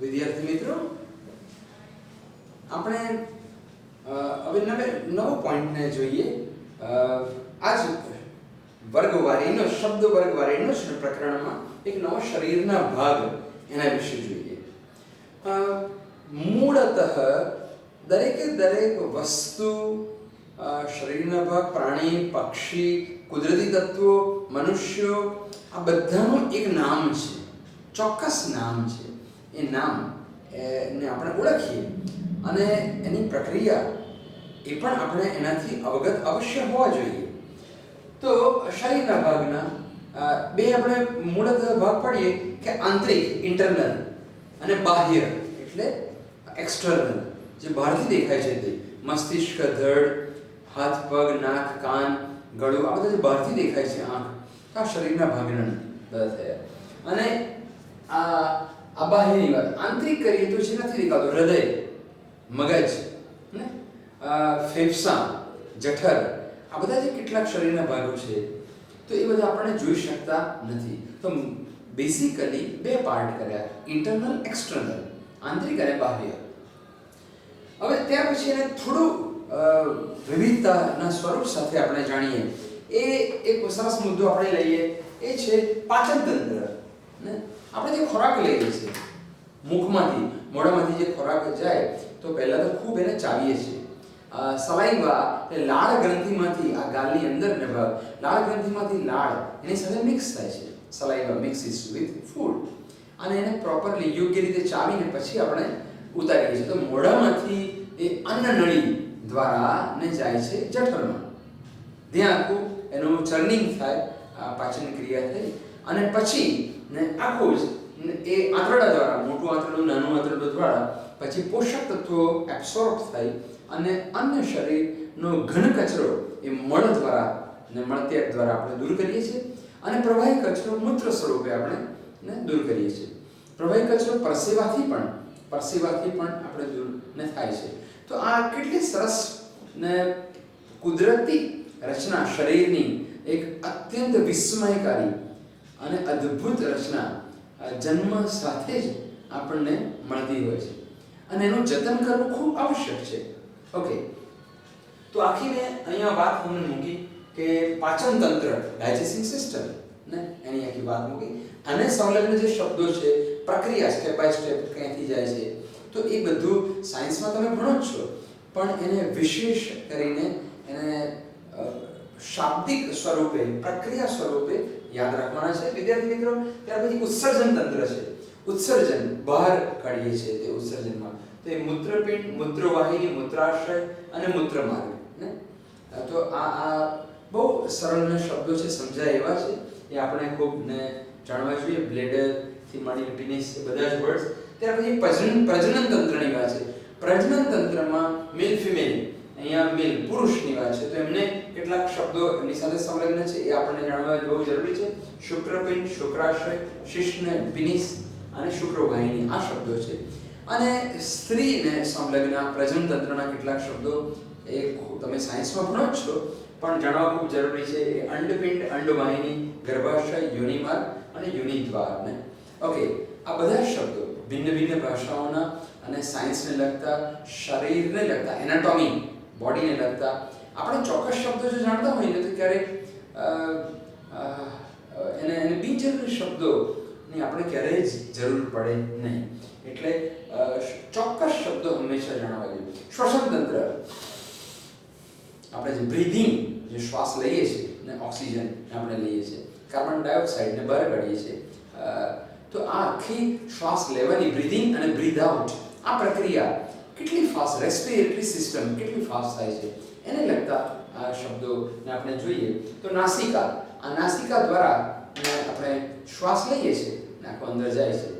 વિદ્યાર્થી મિત્રો, આપણે હવે નવો પોઈન્ટને જોઈએ. આજ વર્ગવારીનો શબ્દ વર્ગવારીનો જ પ્રકરણમાં એક નવો શરીરના ભાગ એના વિશે જોઈએ. મૂળતઃ દરેકે દરેક વસ્તુ, શરીરના ભાગ, પ્રાણી, પક્ષી, કુદરતી તત્વો, મનુષ્યો, આ બધાનું એક નામ છે, ચોક્કસ નામ છે. એ નામ ને આપણે ઓળખીએ અને એની પ્રક્રિયા એ પણ આપણે એનાથી અવગત અવશ્ય હોવા જોઈએ. તો શરીરના ભાગના બે આપણે મૂળતઃ ભાગ પાડીએ કે આંતરિક ઇન્ટરનલ અને બાહ્ય એટલે એક્સટર્નલ, જે બહારથી દેખાય છે તે મસ્તિષ્ક, ધડ, હાથ, પગ, નાક, કાન, ગળું, આ બધા જે બહારથી દેખાય છે, આંખ, આ શરીરના ભાગના બધા થયા. અને આ બાહ્યની વાત આંતરિક કરીએ તો જે નથી દેખાતું, હૃદય, મગજ, ને ફેફસા, જઠર, આ બધા જે કેટલાક શરીરના ભાગો છે તો એ બધા આપણે જોઈ શકતા નથી. તો બેસિકલી બે પાર્ટ કર્યા, ઇન્ટરનલ, એક્સટર્નલ, આંતરિક અને બાહ્ય. હવે ત્યાર પછી એને થોડું વિવિધતાના સ્વરૂપ સાથે આપણે જાણીએ. એ એક સરસ મુદ્દો આપણે લઈએ, એ છે પાચન તંત્ર. ને આપણે જે ખોરાક લઈએ છીએ મુખમાંથી, મોઢામાંથી જે ખોરાક જાય તો પહેલા તો ખૂબ એને ચાવીએ છીએ. સલાઈવા એ લાળ ગ્રંથિમાંથી, આ ગાલની અંદરનો ભાગ, લાળ ગ્રંથિમાંથી લાળ એની સાથે મિક્સ થાય છે. સલાઈવા મિક્સિસ વિથ ફૂડ અને એને પ્રોપરલી યોગ્ય રીતે ચાવીને પછી આપણે ઉતારીએ છીએ. તો મોઢામાંથી એ અન્નનળી દ્વારા ને જાય છે જઠરમાં. ત્યાં આખું એનું ચર્નિંગ થાય, પાચન ક્રિયા થઈ અને પછી ને આખું જ એ આંતરડા દ્વારા, મોટું આંતરડું, નાનું આંતરડું દ્વારા પછી પોષક તત્વો એબ્સોર્બ થઈ અને અન્ય શરીરનો ઘન કચરો એ મળ દ્વારા ને મળત્યાગ દ્વારા આપણે દૂર કરીએ છીએ અને પ્રવાહી કચરો મૂત્ર સ્વરૂપે આપણે દૂર કરીએ છીએ. પ્રવાહી કચરો પરસેવાથી પણ આપણે દૂર ને થાય છે. તો આ કેટલી સરસ ને કુદરતી રચના શરીરની, એક અત્યંત વિસ્મયકારી અને અદ્ભુત રચના જન્મ સાથે જ આપણને મળતી હોય છે અને એનું જતન કરવું ખૂબ આવશ્યક છે. ઓકે, તો આખી મેં અહીંયા વાત તમને મૂકી કે પાચન તંત્ર, ડાયજેસ્ટિંગ સિસ્ટમ ને એની આખી વાત મૂકી. અને સંલગ્ન જે શબ્દો છે, પ્રક્રિયા સ્ટેપ બાય સ્ટેપ ક્યાંથી જાય છે, તો એ બધું સાયન્સમાં તમે ભણો જ છો, પણ એને વિશેષ કરીને એને શાબ્દિક સ્વરૂપે, પ્રક્રિયા સ્વરૂપે યાદ રાખવાના છે વિદ્યાર્થી મિત્રો. ત્યાર પછી ઉત્સર્જન તંત્ર છે. ઉત્સર્જન બહાર કાઢીએ છીએ તે ઉત્સર્જનમાં, તો એ મૂત્રપિંડ, મૂત્રવાહિની, મૂત્રાશય અને મૂત્રમાર્ગ ને. તો આ બહુ સરળ શબ્દો છે, સમજાય એવા છે, એ આપણે ખૂબ ને જાણવા જોઈએ. બ્લેડર થી માંડીને પિનિસ, બધા જ વર્ડ્સ. ત્યાર પછી પ્રજનન તંત્રની વાત છે. પ્રજનન તંત્રમાં મેલ ફિમેલ, અહીંયા મેલ પુરુષની વાત છે, તો એમને કેટલાક શબ્દો એની સાથે સંલગ્ન છે, એ આપણને જાણવા બહુ જરૂરી છે. શુક્રપિંડ, શુક્રાશય, શિશ્ન, પિનિસ અને શુક્રવાહિની, આ શબ્દો છે. અને સ્ત્રીને સંલગ્ન પ્રજનન તંત્રના કેટલાક શબ્દો એ તમે સાયન્સમાં ભણો જ છો, પણ જાણવા ખૂબ જરૂરી છે. એ અંડપિંડ, અંડવાહિની, ગર્ભાશય, યોનિમાર્ગ અને યોનિદ્વાર ને. ઓકે, આ બધા શબ્દો ભિન્ન ભિન્ન ભાષાઓના અને સાયન્સને લગતા, શરીરને લગતા, એનાટોમી, બોડીને લગતા. આપણે ચોક્કસ શબ્દો જો જાણતા હોઈએ તો ક્યારેક એને બિનજરૂરી શબ્દોની આપણે ક્યારેય જરૂર પડે નહીં. એટલે ચોક્કસ શબ્દો હંમેશા જાણવા જોઈએ. શ્વસન તંત્ર, આપણે જે બ્રીધિંગ, જે શ્વાસ લઈએ છીએ ને ઓક્સિજન આપણે લઈએ છીએ, કાર્બન ડાયોક્સાઇડને બહાર કાઢીએ છીએ, તો આ આખી શ્વાસ લેવાની, બ્રીધિંગ અને બ્રીધ આઉટ, આ પ્રક્રિયા કેટલી ફાસ્ટ, રેસ્પિરેટરી સિસ્ટમ કેટલી ફાસ્ટ થાય છે, એને લગતા આ શબ્દોને આપણે જોઈએ. તો નાસિકા, આ નાસિકા દ્વારા આપણે શ્વાસ લઈએ છીએ ને આખો અંદર જાય છે,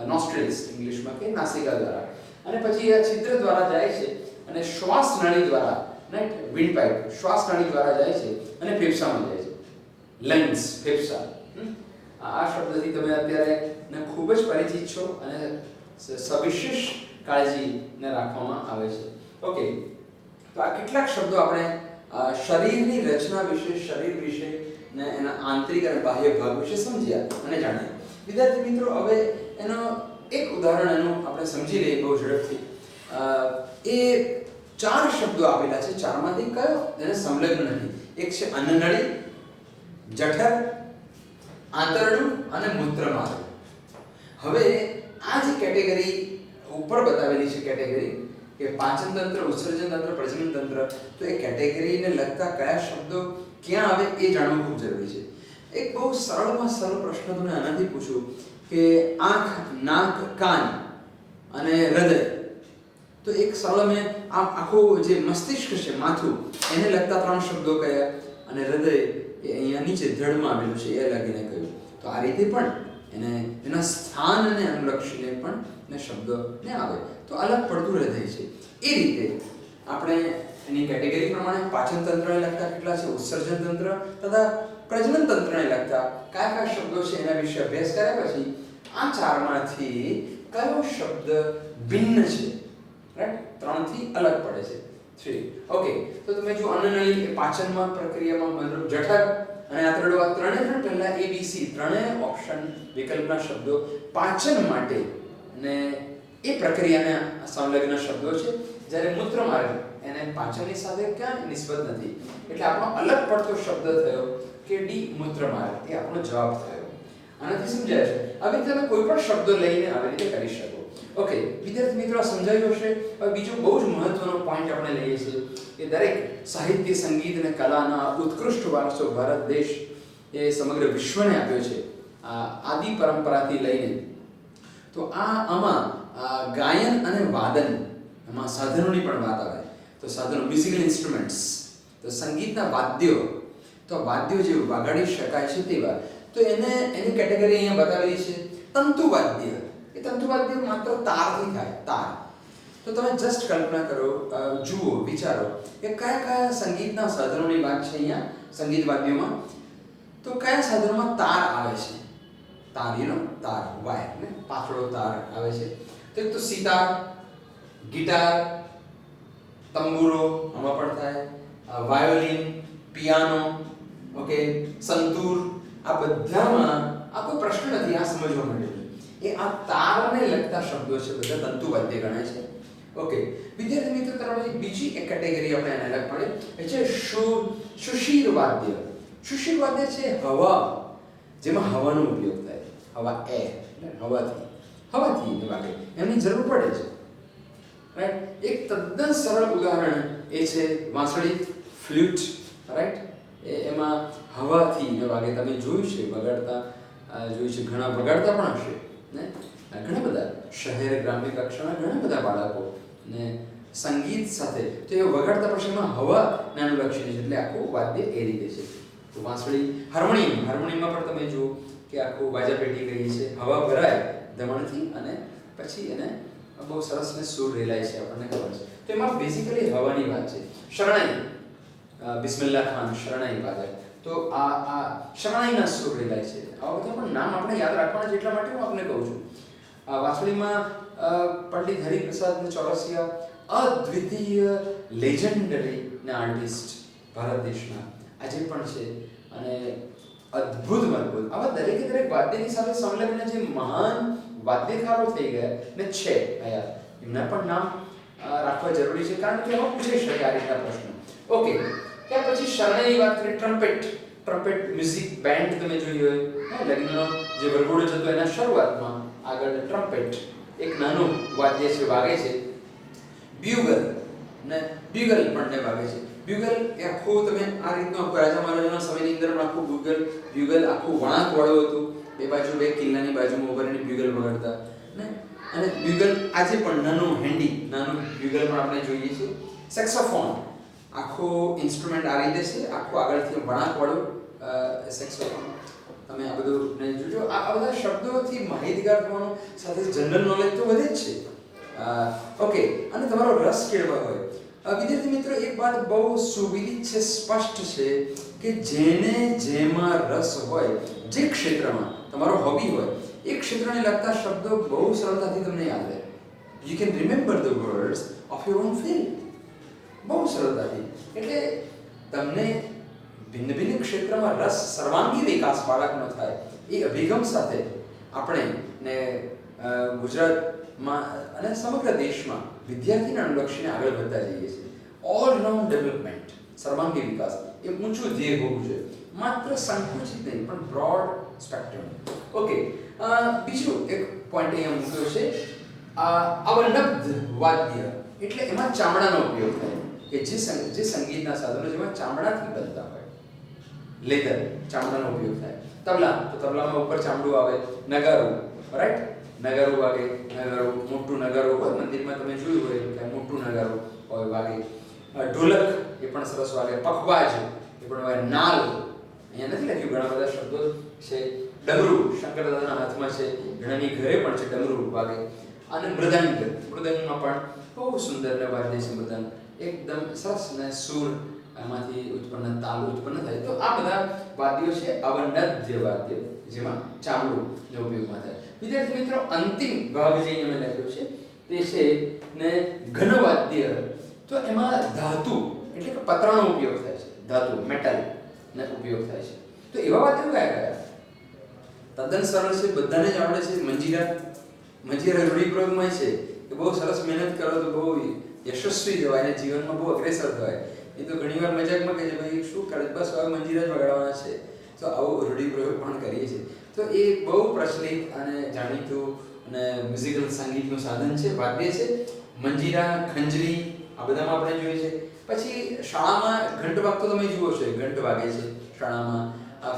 નોસ્ટ્રિલ્સ ઇંગ્લિશમાં કે નાસિકા દ્વારા, અને પછી આ છિદ્ર દ્વારા જાય છે અને શ્વાસ નળી દ્વારા, રાઈટ, વિન્ડ પાઇપ, શ્વાસ નળી દ્વારા જાય છે અને ફેફસામાં જાય છે, લંગ્સ, ફેફસા. આ શબ્દથી તમે અત્યારે ખૂબ જ પરિચિત છો અને સવિશેષ કાળજીને રાખવામાં આવે છે. ઓકે, તો આ કેટલાક શબ્દો આપણે શરીરની રચના વિશે, શરીર વિશે ને એના આંતરિક અને બાહ્ય ભાગ વિશે સમજ્યા અને જાણ્યા. વિદ્યાર્થી મિત્રો, હવે એનો એક ઉદાહરણ એનું આપણે સમજી લઈએ બહુ ઝડપથી. એ 4 શબ્દો આપેલા છે, 4માંથી કયો એને સંલગ્ન નથી? એક છે અન્નનળી, જઠર, આંતરડું અને મૂત્રમાર્ગ. હવે આ જે કેટેગરી ઉપર બતાવેલી છે કેટેગરી કે પાચન તંત્ર, ઉત્સર્જન તંત્ર, પ્રજનન તંત્ર, તો એ કેટેગરીને લગતા કયા શબ્દો ક્યાં આવે એ જાણવું ખૂબ જરૂરી છે. એક બહુ સરળમાં સરળ પ્રશ્ન તમને આનાથી પૂછું કે આંખ, નાક, કાન અને હૃદય, તો એક સરળ મેં આખું જે મસ્તિષ્ક છે, માથું, એને લગતા 3 શબ્દો કયા, અને હૃદય એ અહીંયા નીચે ધડમાં આવેલું છે એ લગીને કહ્યું. તો આ રીતે પણ એને એના સ્થાનને અનુલક્ષીને પણ ને શબ્દો ને આવે તો અલગ પડતું હૃદય છે. એ રીતે આપણે એની કેટેગરી પ્રમાણે પાચન તંત્રને લગતા કેટલા છે, ઉત્સર્જન તંત્ર તથા પ્રજનન તંત્રને લગતા કયા શબ્દો છે એના વિશે અભ્યાસ કર્યા પછી આ 4માંથી કયો શબ્દ ભિન્ન છે, રાઈટ, 3થી અલગ પડે છે. 3 ઓકે. તો તમે જો અન્નનળી એ પાચનમાં પ્રક્રિયામાં મતલબ જઠર અને આંતરડું, આ ત્રણે પહેલા ABC ત્રણે ઓપ્શન વિકલ્પના શબ્દો પાચન માટે ને એ પ્રક્રિયાને સંલગ્ન શબ્દો છે. જ્યારે મૂત્રમાર્ગ એને પાચનની સાથે ક્યાં નિસ્બત નથી, એટલે આપણો અલગ પડતો શબ્દ થયો કે ડી મૂત્રમાર્ગ, એ આપણો જવાબ થયો. આનાથી સમજાય છે. હવે તમે કોઈ પણ શબ્દો લઈને આવી રીતે કરી શકો. ઓકે વિદ્યાર્થી મિત્રો, સમજાયું હશે. હવે બીજો બહુ જ મહત્વનો પોઈન્ટ આપણે લઈએ છીએ કે દરેક સાહિત્ય, સંગીત અને કલાના ઉત્કૃષ્ટ વારસો ભારત દેશ એ સમગ્ર વિશ્વને આપ્યો છે, આદિ પરંપરાથી લઈને. તો આમાં ગાયન અને વાદન, એમાં સાધનોની પણ વાત આવે. તો સાધનો, મ્યુઝિકલ ઇન્સ્ટ્રુમેન્ટ્સ, તો સંગીતના વાદ્યો, તો વાદ્યો જે વગાડી શકાય છે તેવા, તો એની કેટેગરી અહીંયા બતાવેલી છે. તંતુવાદ્ય, એ તંતુવાદ્ય માત્ર તારથી થાય, તાર. તો તમે જસ્ટ કલ્પના કરો, જુઓ, વિચારો કે કયા કયા સંગીતના સાધનોની વાત છે અહીંયા સંગીત વાદ્યોમાં. તો કયા સાધનોમાં તાર આવે છે? તાર, તાર, વાયર ને પાતળો તાર આવે છે. તો એક તો સિતાર, ગિટાર, તંબુરો આમાં પણ થાય, વાયોલિન, પિયાનો, ઓકે, સંતૂર, આ બધામાં આ કોઈ પ્રશ્ન નથી આ સમજવા માટે. એ આ તારને લગતા શબ્દો છે, બધા તંતુવાદ્ય ગણાય છે. ઓકે વિદ્યાર્થી મિત્રો, તરફ બીજી એક કેટેગરી આપણે એને અલગ પડે એ છે શુશીર વાદ્ય. શુશીર વાદ્ય છે હવા, જેમાં હવાનો ઉપયોગ થાય, હવા, એર, હવાથી વાગે, એની જરૂર પડે છે, રાઈટ. એક તદ્દન સરળ ઉદાહરણ એ છે વાંસળી, ફ્લ્યુટ, રાઈટ. એમાં હવાથી વાગે. તમે જોયું છે વગાડતા, જોયું છે, ઘણા વગાડતા પણ હશે ને, ઘણા બધા શહેર ગ્રામ્ય કક્ષાના ઘણા બધા બાળકો ને સંગીત સાથે તો એ વગાડતા પછી એમાં હવા નાનુલક્ષીને છે, એટલે આખું વાદ્ય એ રીતે છે. તો વાંસળી, હાર્મોનિયમમાં પણ તમે જુઓ કે આખું બાજા પેટી કહીએ છે, હવા ભરાય દમણથી અને પછી એને બહુ સરસ ને સૂર રેલાય છે, આપણને ખબર છે. તો એમાં બેઝિકલી હવાની વાત છે. શરણાઈ, બિસ્મિલ્લાહ ખાન શરણાઈ વાગે, તો આ શરણાઈના સૂર રેલાય છે. આવા બધા પણ નામ આપણે યાદ રાખવાના છે, એટલા માટે હું આપને કહું છું. વાંસળીમાં પંડિત હરિપ્રસાદ ચોરસિયા અદ્વિતીય લેજેન્ડરી ના આર્ટિસ્ટ ભારત દેશના આજે પણ છે અને અદ્ભુત આવા દરેકે દરેક વાદ્યની સાથે સંલગ્ન જે મહાન વાદ્યકારો થઈ ગયા ને છે યાર, એમના પણ નામ રાખવા જરૂરી છે, કારણ કે એમાં પૂછાઈ શકે આ રીતના પ્રશ્નો. ઓકે, ત્યાર પછી શરણાઈની વાત કરીએ. ટ્રમ્પેટ મ્યુઝિક બેન્ડ તમે જોઈ હોય, લગ્નનો જે વરઘોડો જતો એના શરૂઆતમાં આગળ ટ્રમ્પેટ એક નાનું વાદ્ય છે, વાગે છે. બ્યુગલ પણ ને વાગે છે. બ્યુગલ એ આખું તમે આ રીતનો રાજા મહારાજાના સમયની અંદર આખું બ્યુગલ આખું વળાંક વાળું હતું, બે બાજુ બે કિલ્લાની બાજુમાં ઉભા રહીને બ્યુગલ વગાડતા ને. અને બ્યુગલ આજે પણ નાનું બ્યુગલ પણ આપણે જોઈએ છીએ. સેક્સોફોન આખો ઇન્સ્ટ્રુમેન્ટ આ રીતે છે, આખું આગળથી વળાંક વાળું સેક્સોફોન. તમે આ બધું જોજો. આ બધા શબ્દોથી માહિતગાર થવાનું સાથે જનરલ નોલેજ તો વધે જ છે. ઓકે, અને તમારો રસ કેળવા હોય વિદ્યાર્થી મિત્રો, એક વાત બહુ સુવિદિત છે, સ્પષ્ટ છે કે જેને જેમાં રસ હોય, જે ક્ષેત્રમાં તમારો હોબી હોય, એ ક્ષેત્રને લગતા શબ્દો બહુ સરળતાથી તમને યાદ રહે. You can remember the words of your own field બહુ સરળતાથી. એટલે તમને ભિન્ન ક્ષેત્રમાં રસ, સર્વાંગી વિકાસ બાળકનો થાય, એ અભિગમ સાથે આપણે ને ગુજરાતમાં અને સમગ્ર દેશમાં વિદ્યાર્થીને અનુલક્ષીને આગળ વધતા જઈએ છીએ. ઓલરાઉન્ડ ડેવલપમેન્ટ, સર્વાંગી વિકાસ એ ઊંચું ધ્યેય હોવું જોઈએ, માત્ર સંકુચિત નહીં પણ બ્રોડ સ્પેક્ટ્રમ. ઓકે, બીજું એક પોઈન્ટ અહીંયા મૂક્યો છે, અવલબ્ધ વાદ્ય એટલે એમાં ચામડાનો ઉપયોગ થાય કે જે સંગીતના સાધનો જેમાં ચામડાથી બનતા હોય, લેધર, ચામડાનો ઉપયોગ થાય. તબલા, તો તબલામાં ઉપર ચામડું આવે. નગારો, રાઈટ, નગારો વાગે, નગારો મોટું નગારો હોય મંદિરમાં તમે જોયું હોય કે મોટું નગારો હોય વાગે. ઢોલક એ પણ સરસ વાગે. પખવાજ એ પણ વાગે. નાલ, અહીંયા નથી લખ્યું, ઘણા બધા શબ્દો છે. ડમરું શંકર દાદાના હાથમાં છે, ઘણાની ઘરે પણ છે ડમરું વાગે. અને મૃદંગ, મૃદંગમાં પણ બહુ સુંદર ને વાદ્ય છે મૃદંગ, એકદમ સરસ ને સૂર એમાંથી ઉત્પન્ન, તાલ ઉત્પન્ન થાય. તો આ બધા વાદ્યો છે અવનદ્ય વાદ્ય, જેમાં ચામડું નો ઉપયોગમાં થાય. વિદ્યાર્થી મિત્રો, અંતિમ ભાગ જે અમે લખ્યો છે તે છે ને ઘન વાદ્ય. તો એમાં ધાતુ એટલે કે પતરાનો ઉપયોગ થાય છે, ધાતુ મેટલ ને ઉપયોગ થાય છે. તો એવા વાદ્યો કયા કયા? તદ્દન સરળ છે, બધાને જ આવડે છે. મંજીરા, મંજીરા રૂઢિપ્રયોગમાં છે કે બહુ સરસ મહેનત કરો તો બહુ યશસ્વી જવાય અને જીવનમાં બહુ અગ્રેસર થવાય. એ તો ઘણીવાર મજાકમાં કહે છે, ભાઈ શું કરે, બસ હવે મંજીરા જ વગાડવાના છે. તો આવો રૂઢિપ્રયોગ પણ કરીએ છીએ. તો એ બહુ પ્રચલિત અને જાણીતું અને મ્યુઝિકલ સંગીતનું સાધન છે, વાદ્ય છે. મંજીરા, ખંજરી આ બધામાં આપણે જોઈએ છે. પછી શાળામાં ઘંટ વાગતો તમે જુઓ છો, ઘંટ વાગે છે શાળામાં.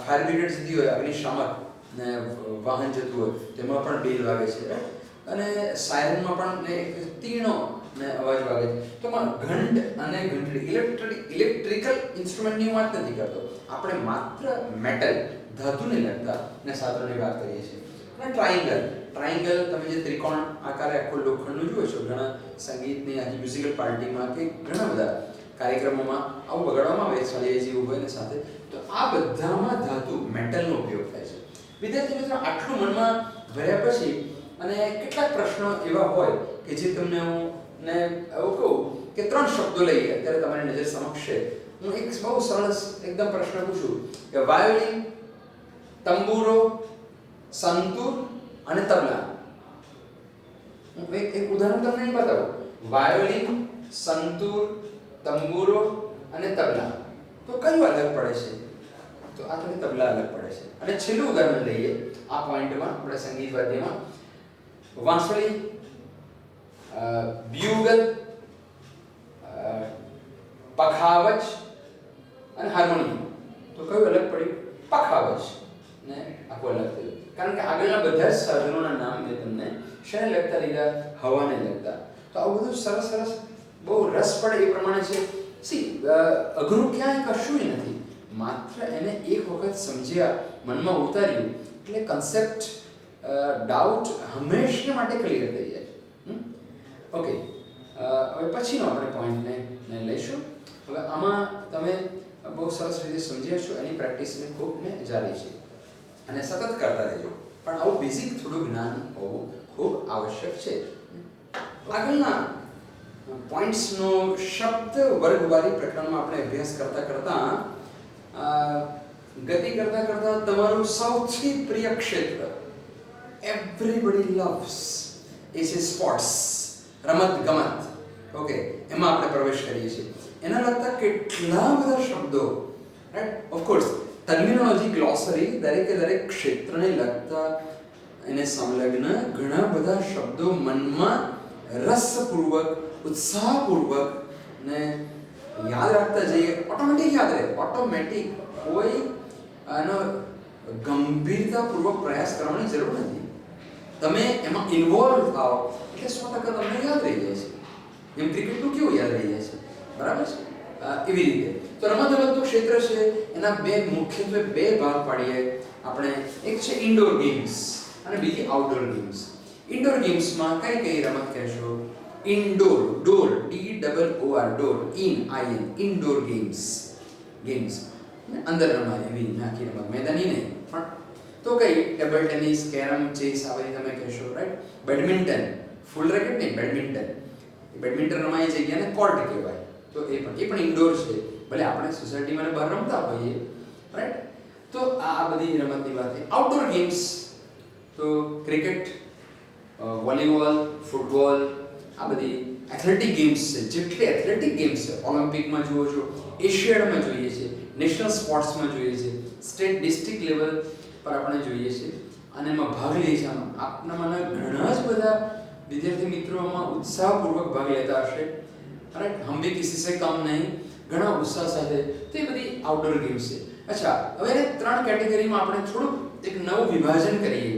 ફાયર બ્રિગેડ જતી હોય, અગ્નિશામક ને વાહન જતું હોય તેમાં પણ બેલ વાગે છે. અને સાયરનમાં પણ તીણો ને અવાજ વાગે છે. તો ઘંટ અને ઘંટડી ઇલેક્ટ્રિકલ ઇન્સ્ટ્રુમેન્ટની વાત નથી કરતો, આપણે માત્ર મેટલ, ધાતુને લગતા ને સાધનોની વાત કરીએ છીએ. અને ટ્રાયંગલ, ટ્રાયંગલ તમે જે ત્રિકોણ આકારે આખો લોખંડનું જુઓ છો ઘણા સંગીતની આજે મ્યુઝિકલ પાર્ટીમાં કે ઘણા બધા કાર્યક્રમોમાં આવું વગાડવામાં આવે, સળિયા જેવું હોય ને સાથે. તો આ બધામાં ધાતુ, મેટલનો ઉપયોગ થાય છે. વિદ્યાર્થી મિત્રો, આટલું મનમાં ભર્યા પછી અને કેટલાક પ્રશ્નો એવા હોય કે જે તમને હું ને એવું કહું કે 3 શબ્દો લઈએ અત્યારે તમારી નજર સમક્ષ છે. હું એક બહુ સરસ એકદમ પ્રશ્ન પૂછું કે વાયોલિન, તંબુરો, સંતૂર અને તબલા. હું એક ઉદાહરણ તમને બતાવું. વાયોલિન, સંતૂર, તંબુરો અને તબલા. તો કયું અલગ પડે છે? તો આ તમને તબલા અલગ પડે છે. અને છેલ્લું ઉદાહરણ લઈએ આ પોઈન્ટમાં, આપણે સંગીત વાદ્યમાં. વાંસળી, બ્યુગલ, પખાવજ અને હાર્મોનિયમ. તો કયું અલગ પડ્યું? પખાવજ ને આખું અલગ થયું. કારણ કે આગળના બધા જ સાધનોના નામ મેં તમને શેને લગતા લીધા? હવાને લગતા. તો આવું બધું સરસ સરસ બહુ રસ પડે એ પ્રમાણે છે. અઘરું ક્યાંય કશું નથી, માત્ર એને એક વખત સમજ્યા, મનમાં ઉતાર્યું એટલે કન્સેપ્ટ, ડાઉટ હંમેશા માટે ક્લિયર થઈ જાય. ઓકે, હવે પછીનો આપણે પોઈન્ટને લઈશું. હવે આમાં તમે બહુ સરસ રીતે સમજ્યા છો, એની પ્રેક્ટિસને ખૂબ જારી છે અને સતત કરતા રહેજો. પણ આવું બેઝિક થોડું જ્ઞાન હોવું ખૂબ આવશ્યક છે. આગળના પોઈન્ટ્સનો શબ્દ વર્ગવારી પ્રકરણમાં આપણે અભ્યાસ કરતા કરતા ગતિ કરતા કરતા તમારું સૌથી પ્રિય ક્ષેત્ર, એવરીબડી લવ્સ, એ છે સ્પોર્ટ્સ, રમત ગમત. ઓકે, એમાં આપણે પ્રવેશ કરીએ છીએ. એના લગતા કેટલા બધા શબ્દો, રાઈટ, ઓફકોર્સ ટર્મિનોલોજી, ગ્લોસરી, દરેક ક્ષેત્રને લગતા એને સંલગ્ન ઘણા બધા શબ્દો મનમાં રસપૂર્વક, ઉત્સાહપૂર્વક ને યાદ રાખતા જઈએ. ઓટોમેટિક યાદ રહે, ઓટોમેટિક. કોઈ આનો ગંભીરતાપૂર્વક પ્રયાસ કરવાની જરૂર નથી. તમે એમાં ઇન્વોલ્વ થાઓ એટલે 100% તમને યાદ રહી જાય છે. એમ ક્રિકેટનું કેવું યાદ રહી જાય છે, બરાબર છે? એવી રીતે તો રમતગમતનું ક્ષેત્ર છે, એના મુખ્યત્વે બે ભાગ પાડીએ આપણે. એક છે ઇન્ડોર ગેમ્સ અને બીજી આઉટડોર ગેમ્સ. ઇન્ડોર ગેમ્સમાં કઈ રમત કહેશો? Indoor, door, DOOR, door, indoor games. અંદર રમાય એવી આખી રમત, મેદાની નહીં પણ. તો કઈ? ટેબલ ટેનિસ, કેરમ, ચેસ આ બધી તમે કહેશો, રાઈટ. બેડમિન્ટન, ફૂલ રેકેટ નહીં, બેડમિન્ટન. બેડમિન્ટન રમાય જગ્યાને કોર્ટ કહેવાય. તો એ પણ ઇન્ડોર છે, ભલે આપણે સોસાયટીમાં બહાર રમતા હોઈએ, રાઈટ. તો આ બધી રમતની વાત છે. આઉટડોર ગેમ્સ તો ક્રિકેટ, વોલીબોલ, ફૂટબોલ, આ બધી એથ્લેટિક ગેમ્સ છે. જેટલી એથ્લેટિક ગેમ્સ છે, ઓલિમ્પિકમાં જુઓ છો, એશિયાડમાં જોઈએ છે, નેશનલ સ્પોર્ટ્સમાં જોઈએ છે, સ્ટેટ ડિસ્ટ્રિક્ટ લેવલ પર આપણે જોઈએ છે અને એમાં ભાગ લઈએ છીએ. આપનામાંના ઘણા જ બધા વિદ્યાર્થી મિત્રો આમાં ઉત્સાહપૂર્વક ભાગ લેતા હશે. રાઈટ, હમ ભી કિસી સે કમ નહીં, ઘણા ઉત્સાહ સાથે. તો એ બધી આઉટડોર ગેમ્સ છે. અચ્છા, હવે એને 3 કેટેગરીમાં આપણે થોડુંક એક નવું વિભાજન કરીએ.